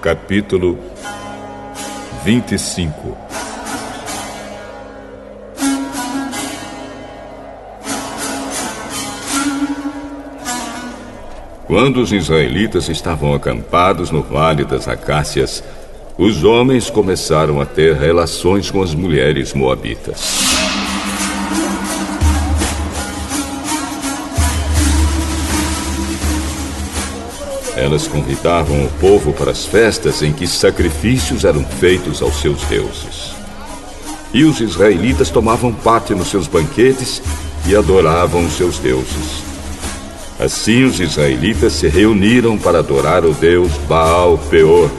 Capítulo 25. Quando os israelitas estavam acampados no Vale das Acácias, os homens começaram a ter relações com as mulheres moabitas. Elas convidavam o povo para as festas em que sacrifícios eram feitos aos seus deuses. E os israelitas tomavam parte nos seus banquetes e adoravam os seus deuses. Assim os israelitas se reuniram para adorar o deus Baal Peor.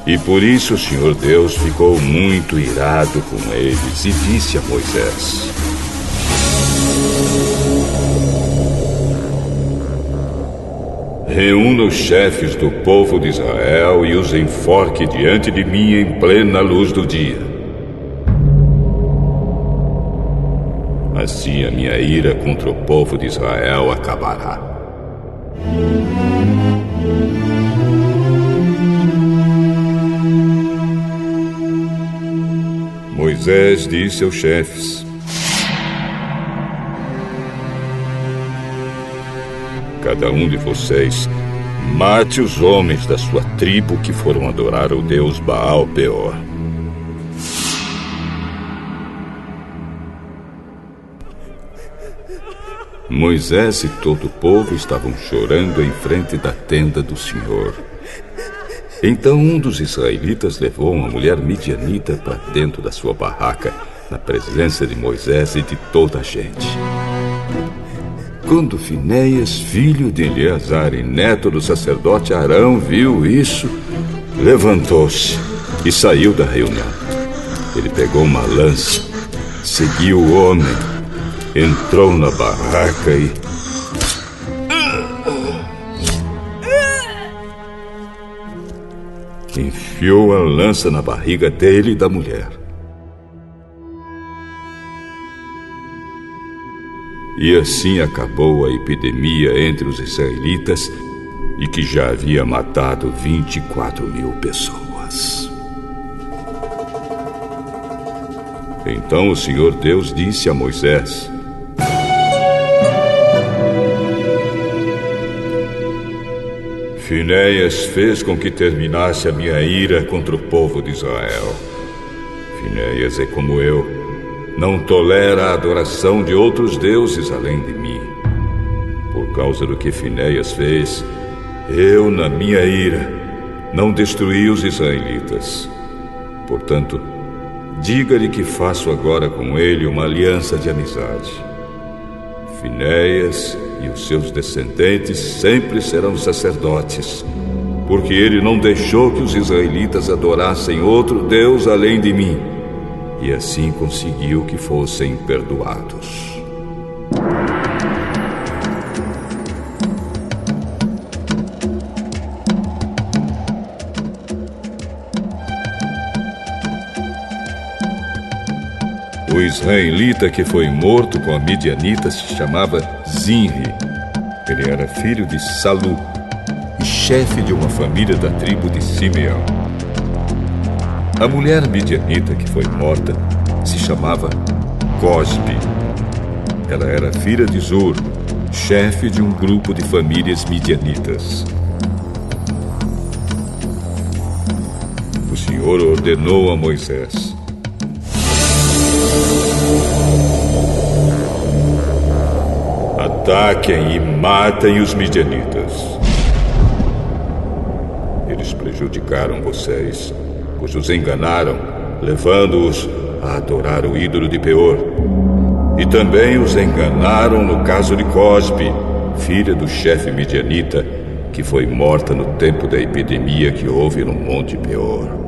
E por isso o Senhor Deus ficou muito irado com eles e disse a Moisés: reúna os chefes do povo de Israel e os enforque diante de mim em plena luz do dia. Assim a minha ira contra o povo de Israel acabará. Moisés disse aos chefes: cada um de vocês mate os homens da sua tribo que foram adorar o deus Baal Peor. Moisés e todo o povo estavam chorando em frente da tenda do Senhor. Então um dos israelitas levou uma mulher midianita para dentro da sua barraca, na presença de Moisés e de toda a gente. Quando Finéias, filho de Eleazar e neto do sacerdote Arão, viu isso, levantou-se e saiu da reunião. Ele pegou uma lança, seguiu o homem, entrou na barraca e enfiou a lança na barriga dele e da mulher. E assim acabou a epidemia entre os israelitas, e que já havia matado 24.000 pessoas. Então o Senhor Deus disse a Moisés: Finéias fez com que terminasse a minha ira contra o povo de Israel. Finéias é como eu, não tolera a adoração de outros deuses além de mim. Por causa do que Finéias fez, eu, na minha ira, não destruí os israelitas. Portanto, diga-lhe que faço agora com ele uma aliança de amizade. Finéias e os seus descendentes sempre serão sacerdotes, porque ele não deixou que os israelitas adorassem outro Deus além de mim, e assim conseguiu que fossem perdoados. O israelita que foi morto com a midianita se chamava Zinri. Ele era filho de Salu e chefe de uma família da tribo de Simeão. A mulher midianita que foi morta se chamava Cosbi. Ela era filha de Zur, chefe de um grupo de famílias midianitas. O Senhor ordenou a Moisés: ataquem e matem os midianitas. Eles prejudicaram vocês, pois os enganaram, levando-os a adorar o ídolo de Peor. E também os enganaram no caso de Cosbi, filha do chefe midianita, que foi morta no tempo da epidemia que houve no Monte Peor.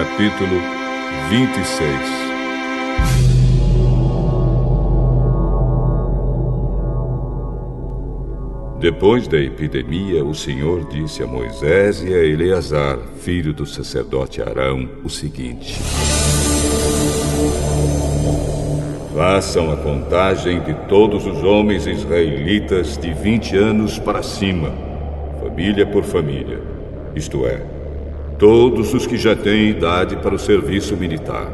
Capítulo 26. Depois da epidemia, o Senhor disse a Moisés e a Eleazar, filho do sacerdote Arão, o seguinte: façam a contagem de todos os homens israelitas de 20 anos para cima, família por família, isto é, todos os que já têm idade para o serviço militar.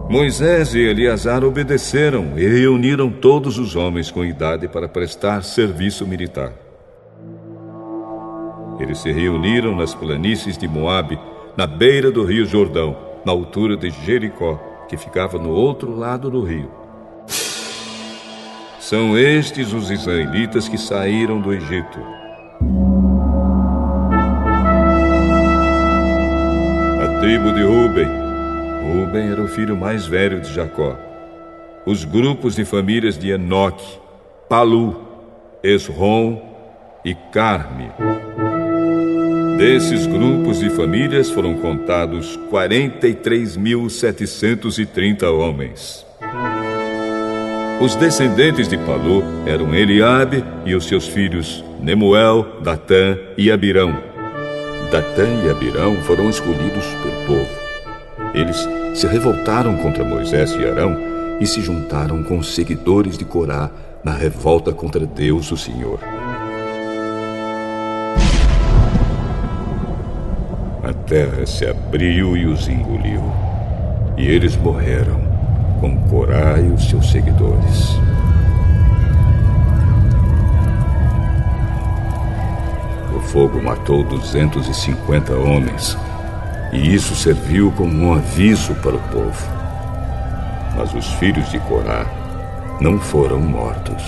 Moisés e Eleazar obedeceram e reuniram todos os homens com idade para prestar serviço militar. Eles se reuniram nas planícies de Moabe, na beira do rio Jordão, na altura de Jericó, que ficava no outro lado do rio. São estes os israelitas que saíram do Egito. A tribo de Ruben. Ruben era o filho mais velho de Jacó. Os grupos de famílias de Enoque, Palu, Esrom e Carme. Desses grupos de famílias foram contados 43.730 homens. Os descendentes de Palu eram Eliabe e os seus filhos Nemuel, Datã e Abirão. Datã e Abirão foram escolhidos pelo povo. Eles se revoltaram contra Moisés e Arão e se juntaram com os seguidores de Corá na revolta contra Deus, o Senhor. A terra se abriu e os engoliu, e eles morreram com Corá e os seus seguidores. O fogo matou 250 homens, e isso serviu como um aviso para o povo. Mas os filhos de Corá não foram mortos.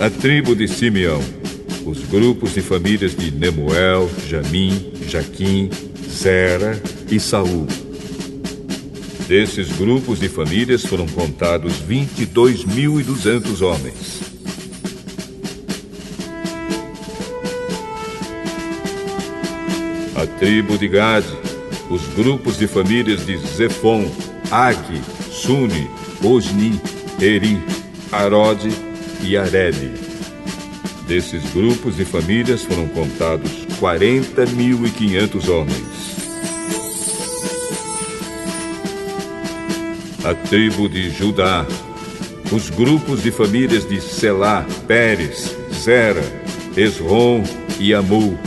A tribo de Simeão. Os grupos de famílias de Nemuel, Jamim, Jaquim, Zera e Saul. Desses grupos de famílias foram contados 22.200 homens. A tribo de Gade. Os grupos de famílias de Zefon, Agi, Suni, Osni, Eri, Arode e Areli. Desses grupos de famílias foram contados 40.500 homens. A tribo de Judá. Os grupos de famílias de Selá, Pérez, Zera, Esrom e Amul.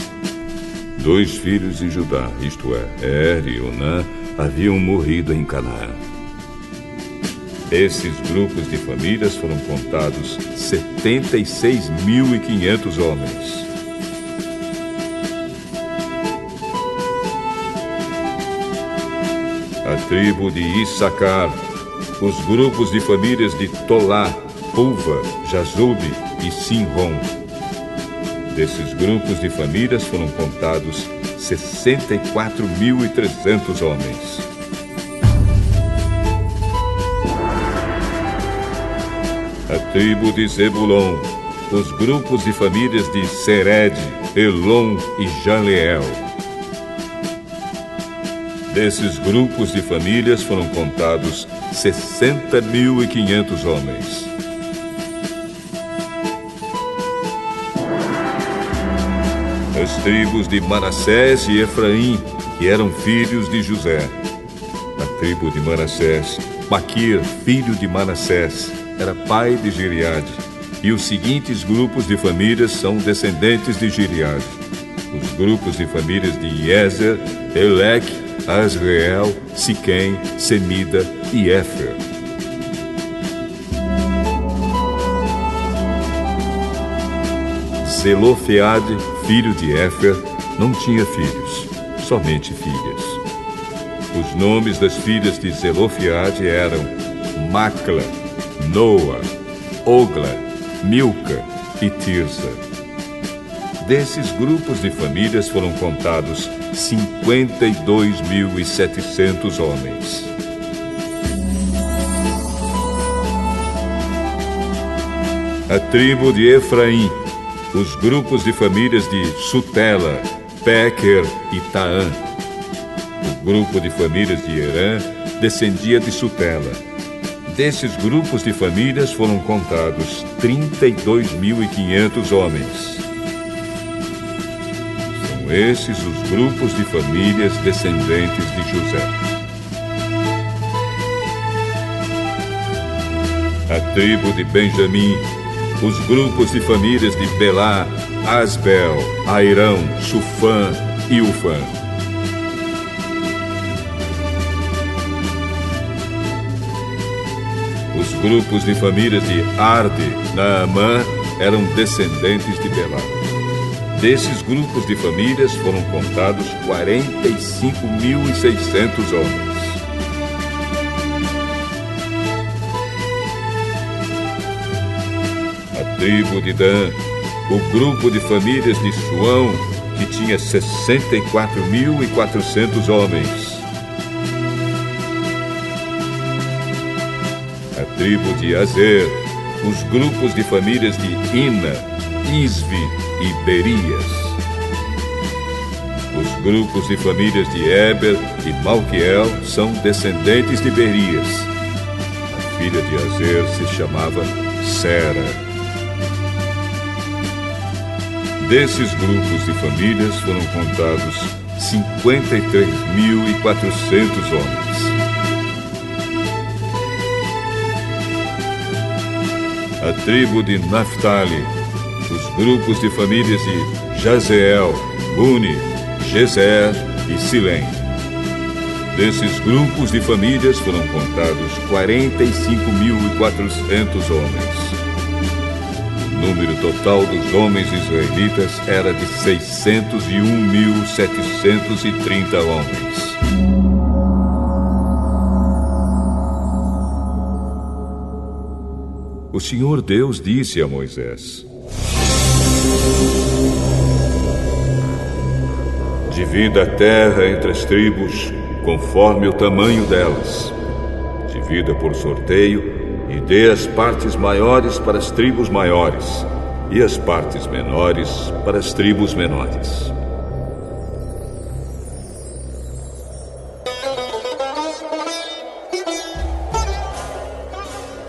2 filhos de Judá, isto é, Er e Onã, haviam morrido em Canaã. Esses grupos de famílias foram contados 76.500 homens. A tribo de Issacar. Os grupos de famílias de Tolá, Pulva, Jazube e Sinrom. Desses grupos de famílias foram contados 64.300 homens. A tribo de Zebulon. Os grupos de famílias de Sered, Elon e Jaleel. Desses grupos de famílias foram contados 60.500 homens. As tribos de Manassés e Efraim, que eram filhos de José. A tribo de Manassés, Maquir, filho de Manassés, era pai de Gileade, e os seguintes grupos de famílias são descendentes de Gileade. Os grupos de famílias de Iezer, Eleque, Asreel, Siquém, Semida e Éfer. Zelofeade, filho de Éfer, não tinha filhos, somente filhas. Os nomes das filhas de Zelofeade eram Macla, Noa, Ogla, Milca e Tirza. Desses grupos de famílias foram contados 52.700 homens. A tribo de Efraim, os grupos de famílias de Sutela, Bequer e Taã. O grupo de famílias de Herã descendia de Sutela. Desses grupos de famílias foram contados 32.500 homens. São esses os grupos de famílias descendentes de José. A tribo de Benjamim, os grupos de famílias de Belá, Asbel, Airão, Sufã e Ufã. Os grupos de famílias de Arde, Naamã, eram descendentes de Belá. Desses grupos de famílias foram contados 45.600 homens. A tribo de Dan, o grupo de famílias de Suão, que tinha 64.400 homens. A tribo de Azer, os grupos de famílias de Ina, Isvi e Berias. Os grupos de famílias de Eber e Malquiel são descendentes de Berias. A filha de Azer se chamava Sera. Desses grupos de famílias foram contados 53.400 homens. A tribo de Naphtali, os grupos de famílias de Jazeel, Buni, Gezer e Silém. Desses grupos de famílias foram contados 45.400 homens. O número total dos homens israelitas era de 601.730 homens. O Senhor Deus disse a Moisés: divida a terra entre as tribos, conforme o tamanho delas. Divida por sorteio e dê as partes maiores para as tribos maiores e as partes menores para as tribos menores.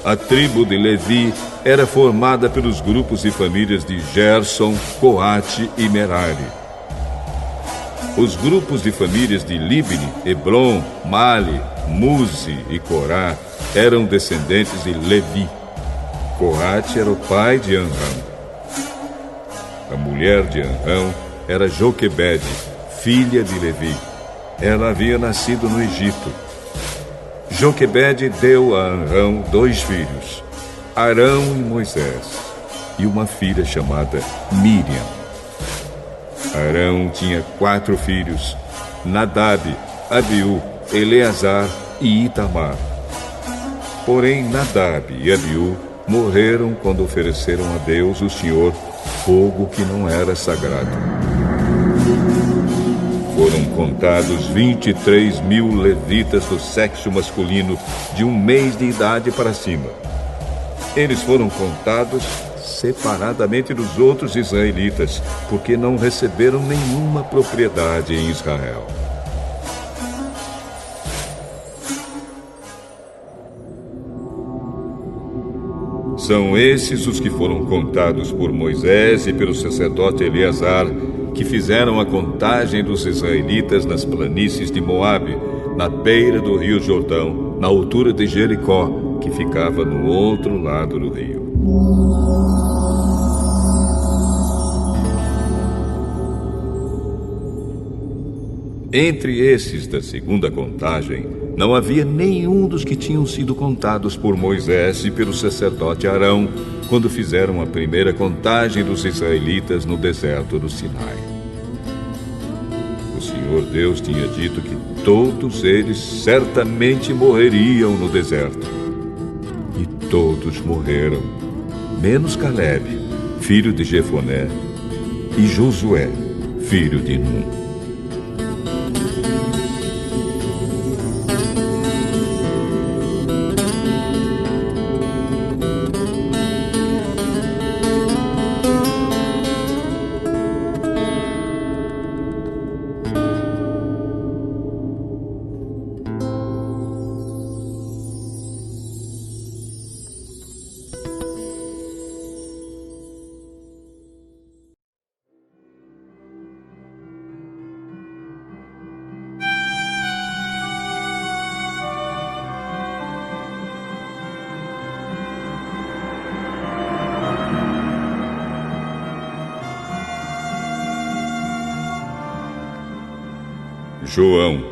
A tribo de Levi era formada pelos grupos e famílias de Gerson, Coate e Merari. Os grupos de famílias de Libni, Hebron, Mali, Muzi e Corá eram descendentes de Levi. Coate era o pai de Amram. A mulher de Amram era Joquebede, filha de Levi. Ela havia nascido no Egito. Joquebede deu a Amram 2 filhos, Arão e Moisés, e uma filha chamada Miriam. Arão tinha 4 filhos, Nadab, Abiú, Eleazar e Itamar. Porém, Nadab e Abiú morreram quando ofereceram a Deus, o Senhor, fogo que não era sagrado. Foram contados 23.000 levitas do sexo masculino, de 1 mês de idade para cima. Eles foram contados separadamente dos outros israelitas, porque não receberam nenhuma propriedade em Israel. São esses os que foram contados por Moisés e pelo sacerdote Eleazar, que fizeram a contagem dos israelitas nas planícies de Moabe, na beira do rio Jordão, na altura de Jericó, que ficava no outro lado do rio. Entre esses da segunda contagem, não havia nenhum dos que tinham sido contados por Moisés e pelo sacerdote Arão, quando fizeram a primeira contagem dos israelitas no deserto do Sinai. O Senhor Deus tinha dito que todos eles certamente morreriam no deserto. E todos morreram, menos Caleb, filho de Jefoné, e Josué, filho de Num. João,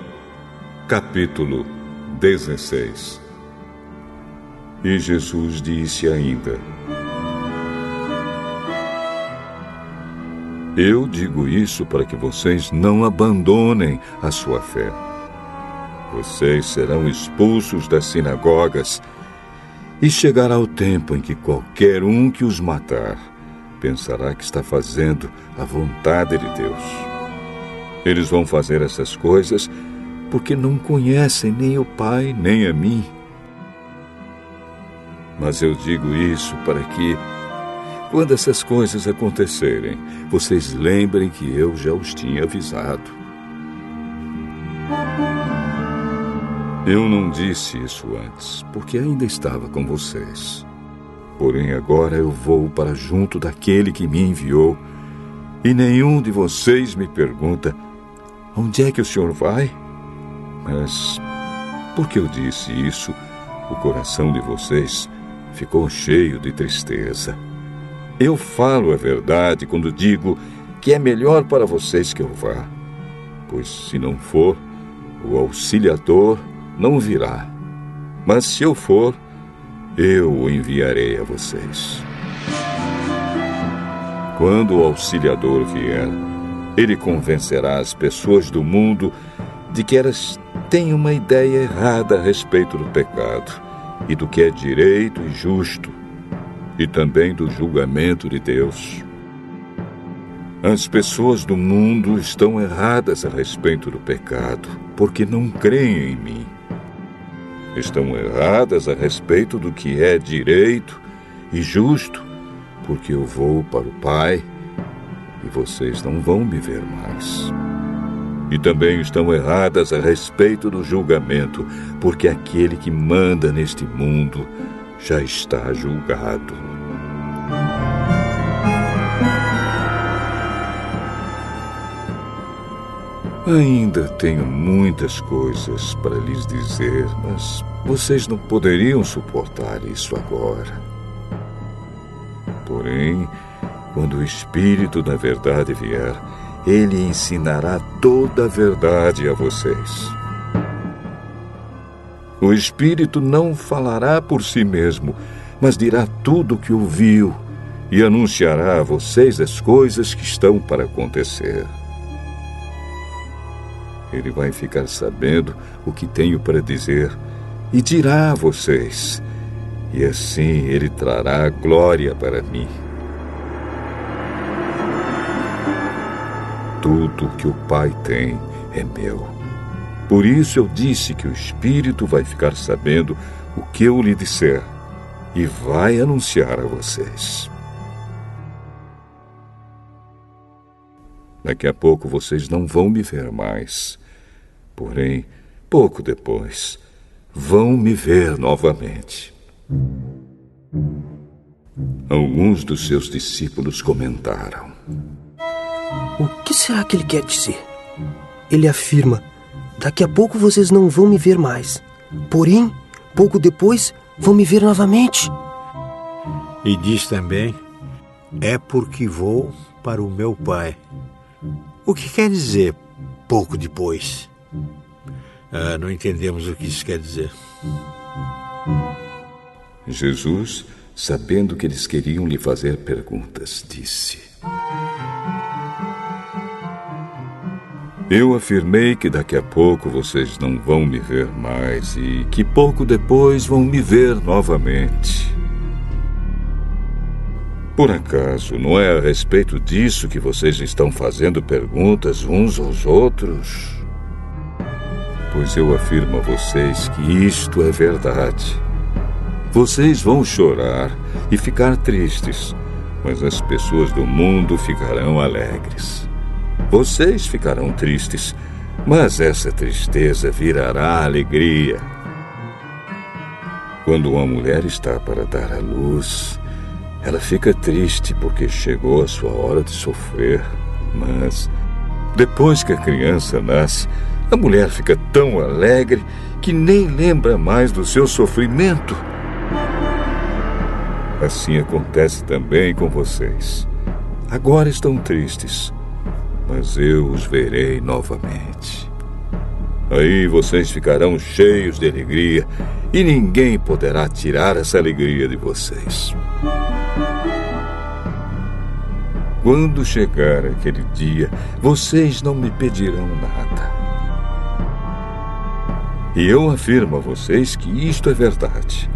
capítulo 16. E Jesus disse ainda: Eu digo isso para que vocês não abandonem a sua fé. Vocês serão expulsos das sinagogas e chegará o tempo em que qualquer um que os matar pensará que está fazendo a vontade de Deus. Eles vão fazer essas coisas porque não conhecem nem o Pai, nem a mim. Mas eu digo isso para que, quando essas coisas acontecerem, vocês lembrem que eu já os tinha avisado. Eu não disse isso antes, porque ainda estava com vocês. Porém, agora eu vou para junto daquele que me enviou, e nenhum de vocês me pergunta: onde é que o Senhor vai? Mas, porque eu disse isso, o coração de vocês ficou cheio de tristeza. Eu falo a verdade quando digo que é melhor para vocês que eu vá. Pois se não for, o Auxiliador não virá. Mas se eu for, eu o enviarei a vocês. Quando o Auxiliador vier, ele convencerá as pessoas do mundo de que elas têm uma ideia errada a respeito do pecado e do que é direito e justo, e também do julgamento de Deus. As pessoas do mundo estão erradas a respeito do pecado, porque não creem em mim. Estão erradas a respeito do que é direito e justo, porque eu vou para o Pai e vocês não vão me ver mais. E também estão erradas a respeito do julgamento, porque aquele que manda neste mundo já está julgado. Ainda tenho muitas coisas para lhes dizer, mas vocês não poderiam suportar isso agora. Porém, quando o Espírito da Verdade vier, ele ensinará toda a verdade a vocês. O Espírito não falará por si mesmo, mas dirá tudo o que ouviu e anunciará a vocês as coisas que estão para acontecer. Ele vai ficar sabendo o que tenho para dizer e dirá a vocês, e assim ele trará glória para mim. Tudo que o Pai tem é meu. Por isso eu disse que o Espírito vai ficar sabendo o que eu lhe disser e vai anunciar a vocês. Daqui a pouco vocês não vão me ver mais. Porém, pouco depois, vão me ver novamente. Alguns dos seus discípulos comentaram: o que será que ele quer dizer? Ele afirma: daqui a pouco vocês não vão me ver mais. Porém, pouco depois, vão me ver novamente. E diz também: é porque vou para o meu Pai. O que quer dizer pouco depois? Não entendemos o que isso quer dizer. Jesus, sabendo que eles queriam lhe fazer perguntas, disse: eu afirmei que daqui a pouco vocês não vão me ver mais e que pouco depois vão me ver novamente. Por acaso, não é a respeito disso que vocês estão fazendo perguntas uns aos outros? Pois eu afirmo a vocês que isto é verdade. Vocês vão chorar e ficar tristes, mas as pessoas do mundo ficarão alegres. Vocês ficarão tristes, mas essa tristeza virará alegria. Quando uma mulher está para dar à luz, ela fica triste porque chegou a sua hora de sofrer. Mas depois que a criança nasce, a mulher fica tão alegre que nem lembra mais do seu sofrimento. Assim acontece também com vocês. Agora estão tristes, mas eu os verei novamente. Aí vocês ficarão cheios de alegria e ninguém poderá tirar essa alegria de vocês. Quando chegar aquele dia, vocês não me pedirão nada. E eu afirmo a vocês que isto é verdade.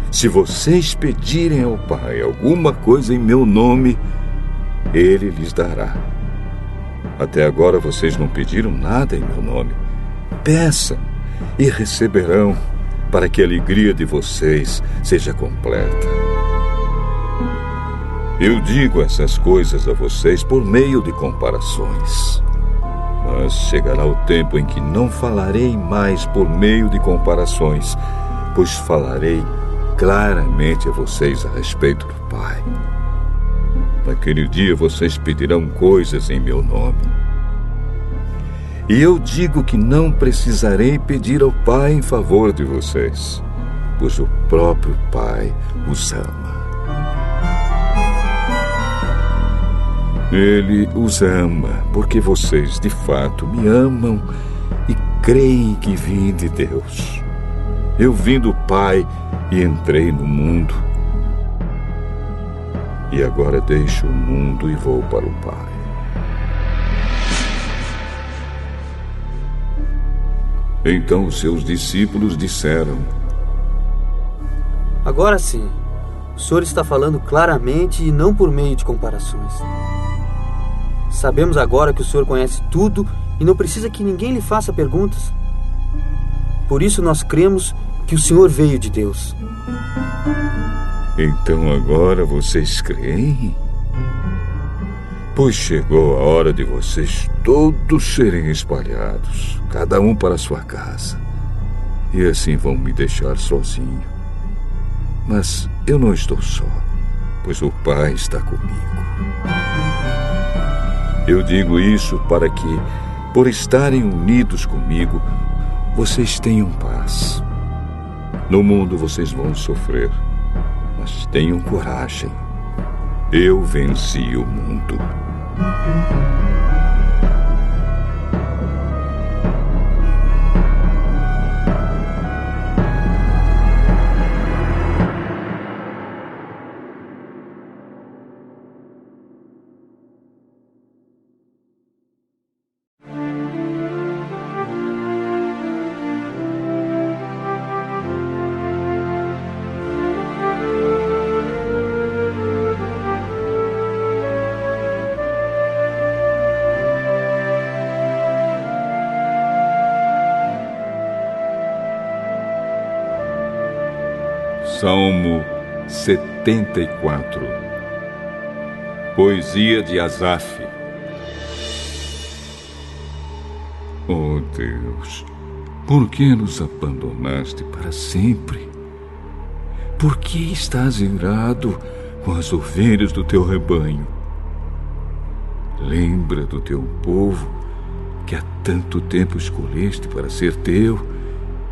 Se vocês pedirem ao Pai alguma coisa em meu nome, Ele lhes dará. Até agora vocês não pediram nada em meu nome. Peçam e receberão, para que a alegria de vocês seja completa. Eu digo essas coisas a vocês por meio de comparações. Mas chegará o tempo em que não falarei mais por meio de comparações, pois falarei claramente a vocês a respeito do Pai. Naquele dia vocês pedirão coisas em meu nome. E eu digo que não precisarei pedir ao Pai em favor de vocês, pois o próprio Pai os ama. Ele os ama porque vocês de fato me amam e creem que vim de Deus. Eu vim do Pai e entrei no mundo. E agora deixo o mundo e vou para o Pai. Então os seus discípulos disseram: Agora sim, o Senhor está falando claramente e não por meio de comparações. Sabemos agora que o Senhor conhece tudo e não precisa que ninguém lhe faça perguntas. Por isso nós cremos que o Senhor veio de Deus. Então agora vocês creem? Pois chegou a hora de vocês todos serem espalhados, cada um para sua casa. E assim vão me deixar sozinho. Mas eu não estou só, pois o Pai está comigo. Eu digo isso para que, por estarem unidos comigo, vocês tenham paz. No mundo vocês vão sofrer, mas tenham coragem. Eu venci o mundo. Salmo 74. Poesia de Asaf. Oh Deus, por que nos abandonaste para sempre? Por que estás irado com as ovelhas do teu rebanho? Lembra do teu povo que há tanto tempo escolheste para ser teu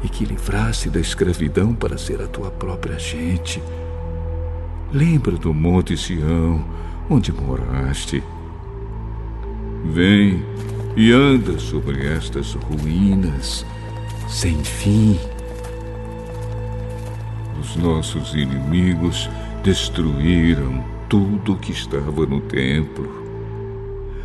e que livraste da escravidão para ser a tua própria gente. Lembra do monte Sião, onde moraste. Vem e anda sobre estas ruínas sem fim. Os nossos inimigos destruíram tudo que estava no templo.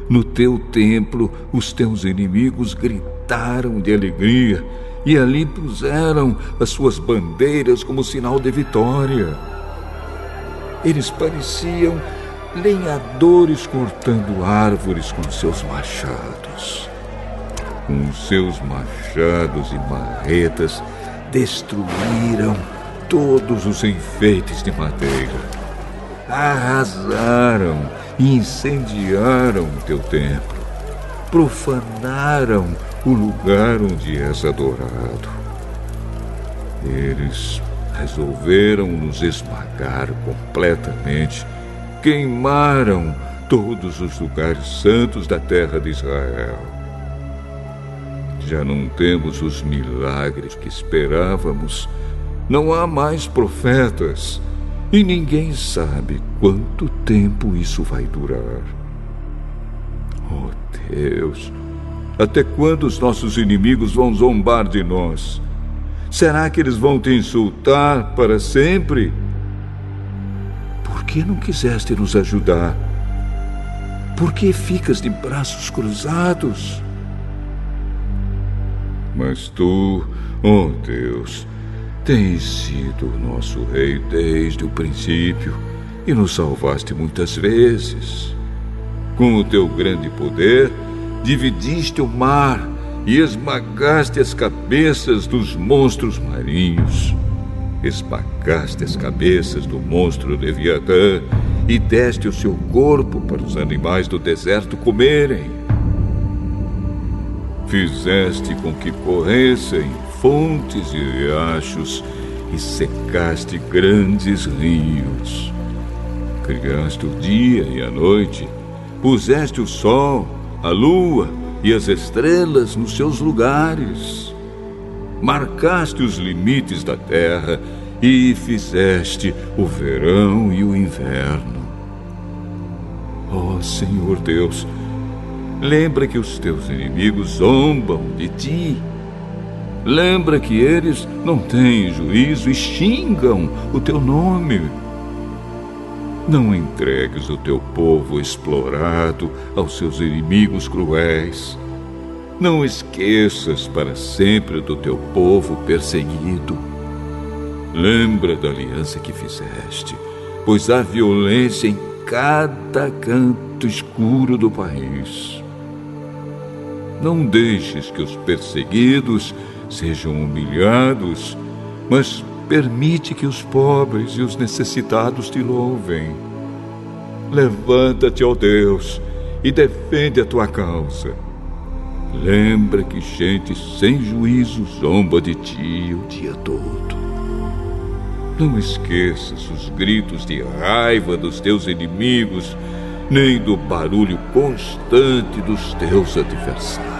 No teu templo, os teus inimigos gritaram de alegria e ali puseram as suas bandeiras como sinal de vitória. Eles pareciam lenhadores cortando árvores com seus machados. Com seus machados e marretas, destruíram todos os enfeites de madeira. Arrasaram e incendiaram o teu templo. Profanaram o lugar onde és adorado. Eles resolveram nos esmagar completamente. Queimaram todos os lugares santos da terra de Israel. Já não temos os milagres que esperávamos. Não há mais profetas. E ninguém sabe quanto tempo isso vai durar. Oh Deus, até quando os nossos inimigos vão zombar de nós? Será que eles vão te insultar para sempre? Por que não quiseste nos ajudar? Por que ficas de braços cruzados? Mas tu, oh Deus, tens sido o nosso rei desde o princípio e nos salvaste muitas vezes. Com o teu grande poder, dividiste o mar e esmagaste as cabeças dos monstros marinhos. Esmagaste as cabeças do monstro Leviatã e deste o seu corpo para os animais do deserto comerem. Fizeste com que corressem fontes e riachos e secaste grandes rios. Criaste o dia e a noite, puseste o sol, a lua e as estrelas nos seus lugares. Marcaste os limites da terra e fizeste o verão e o inverno. Oh, Senhor Deus, lembra que os teus inimigos zombam de ti. Lembra que eles não têm juízo e xingam o teu nome. Não entregues o teu povo explorado aos seus inimigos cruéis. Não esqueças para sempre do teu povo perseguido. Lembra da aliança que fizeste, pois há violência em cada canto escuro do país. Não deixes que os perseguidos sejam humilhados, mas permite que os pobres e os necessitados te louvem. Levanta-te, ó Deus, e defende a tua causa. Lembra que gente sem juízo zomba de ti o dia todo. Não esqueças os gritos de raiva dos teus inimigos, nem do barulho constante dos teus adversários.